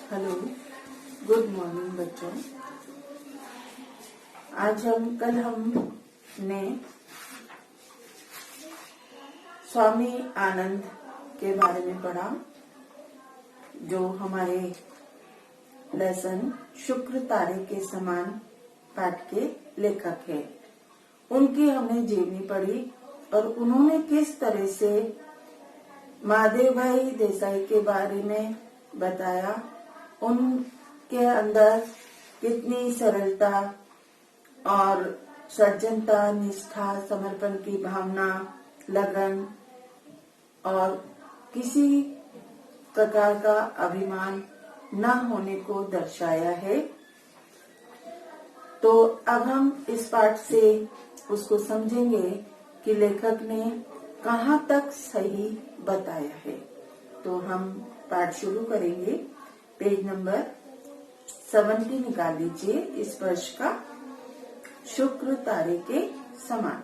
Hello, good morning बच्चों। कल हमने स्वामी आनंद के बारे में पढ़ा, जो हमारे लेसन शुक्र तारे के समान पाठ के लेखक है। उनकी हमने जीवनी पढ़ी और उन्होंने किस तरह से महादेव भाई देसाई के बारे में बताया, उनके अंदर कितनी सरलता और सज्जनता, निष्ठा, समर्पण की भावना, लगन और किसी प्रकार का अभिमान न होने को दर्शाया है। तो अब हम इस पाठ से उसको समझेंगे कि लेखक ने कहाँ तक सही बताया है। तो हम पाठ शुरू करेंगे। पेज नंबर 70 निकाल लीजिए। इस वर्ष का शुक्र तारे के समान।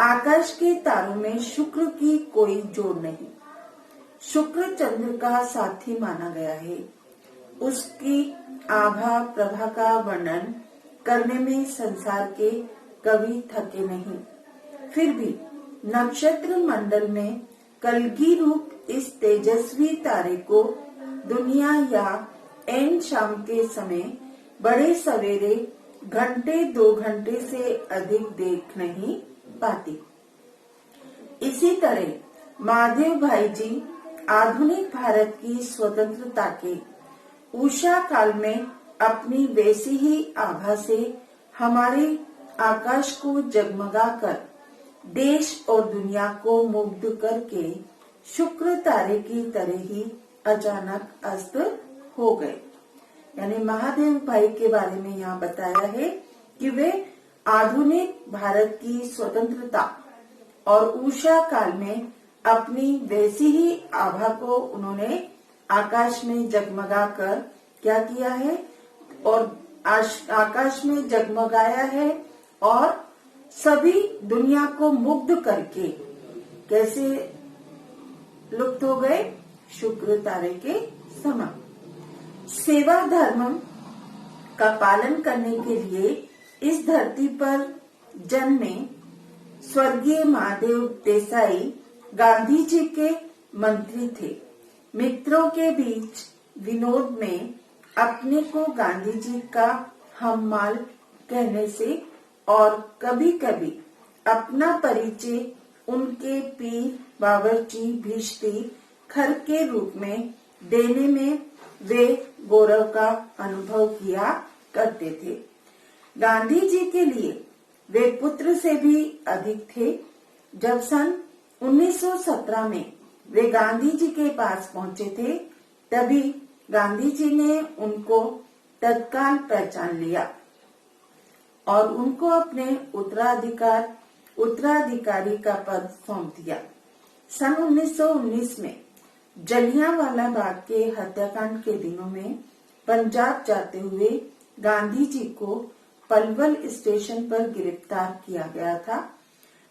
आकाश के तारों में शुक्र की कोई जोड़ नहीं। शुक्र चंद्र का साथी माना गया है। उसकी आभा प्रभा का वर्णन करने में संसार के कवि थके नहीं। फिर भी नक्षत्र मंडल में कलगी रूप इस तेजस्वी तारे को दुनिया या एन शाम के समय बड़े सवेरे घंटे 2 घंटे से अधिक देख नहीं पाती। इसी तरह महादेव भाई जी आधुनिक भारत की स्वतंत्रता के उषा काल में अपनी वैसी ही आभा से हमारे आकाश को जगमगाकर देश और दुनिया को मुग्ध करके शुक्र तारे की तरह ही अचानक अस्त हो गए। यानी महादेव भाई के बारे में यहाँ बताया है कि वे आधुनिक भारत की स्वतंत्रता और उषा काल में अपनी वैसी ही आभा को उन्होंने आकाश में जगमगाकर क्या किया है और आकाश में जगमगाया है और सभी दुनिया को मुग्ध करके कैसे लुप्त हो गए, शुक्र तारे के समान। सेवा धर्म का पालन करने के लिए इस धरती पर जन्मे स्वर्गीय महादेव देसाई गांधी जी के मंत्री थे। मित्रों के बीच विनोद में अपने को गांधी जी का हममाल कहने से और कभी कभी अपना परिचय उनके पीर, बावर्ची, भिश्ती, खर के रूप में देने में वे गौरव का अनुभव किया करते थे। गांधी जी के लिए वे पुत्र से भी अधिक थे। जब सन 1917 में वे गांधी जी के पास पहुंचे थे, तभी गांधी जी ने उनको तत्काल पहचान लिया और उनको अपने उत्तराधिकारी का पद सौंप दिया। सन 1919 में जलियांवाला बाग के हत्याकांड के दिनों में पंजाब जाते हुए गांधी जी को पलवल स्टेशन पर गिरफ्तार किया गया था।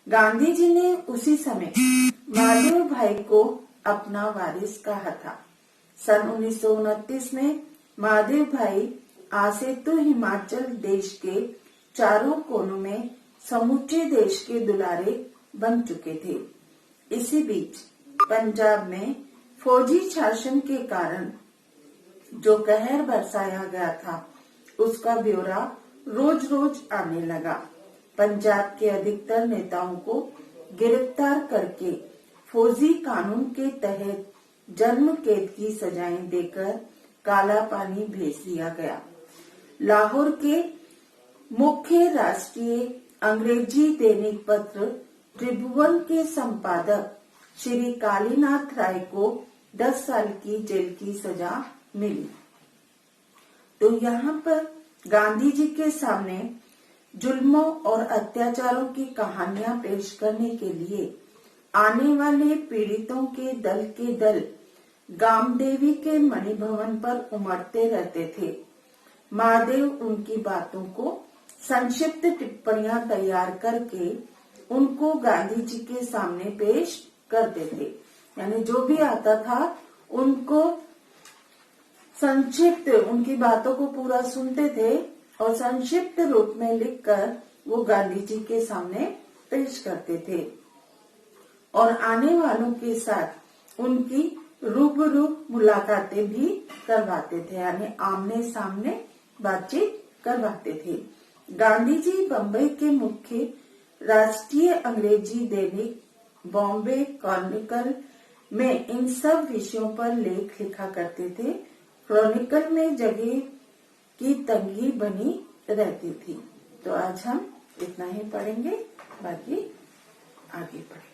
गांधी जी ने उसी समय महादेव भाई को अपना वारिस कहा था। सन 1929 में महादेव भाई आसेतु हिमाचल देश के चारों कोनों में समूचे देश के दुलारे बन चुके थे। इसी बीच पंजाब में फौजी शासन के कारण जो कहर बरसाया गया था, उसका ब्यौरा रोज रोज आने लगा। पंजाब के अधिकतर नेताओं को गिरफ्तार करके फौजी कानून के तहत जन्म कैद की सजाएं देकर काला पानी भेज दिया गया। लाहौर के मुख्य राष्ट्रीय अंग्रेजी दैनिक पत्र त्रिभुवन के संपादक श्री कालीनाथ राय को 10 साल की जेल की सजा मिली। तो यहाँ पर गांधी जी के सामने जुल्मों और अत्याचारों की कहानियां पेश करने के लिए आने वाले पीड़ितों के दल गामदेवी के मणिभवन पर उमड़ते रहते थे। महादेव उनकी बातों को संक्षिप्त टिप्पणियां तैयार करके उनको गांधी जी के सामने पेश करते थे। यानी जो भी आता था उनको संक्षिप्त उनकी बातों को पूरा सुनते थे और संक्षिप्त रूप में लिखकर वो गांधी जी के सामने पेश करते थे और आने वालों के साथ उनकी रूबरू मुलाकातें भी करवाते थे, यानी आमने सामने बातचीत करवाते थे। गांधी जी बम्बई के मुख्य राष्ट्रीय अंग्रेजी दैनिक बॉम्बे क्रॉनिकल में इन सब विषयों पर लेख लिखा करते थे। क्रॉनिकल में जगह की तंगी बनी रहती थी। तो आज हम इतना ही पढ़ेंगे, बाकी आगे पढ़ेंगे।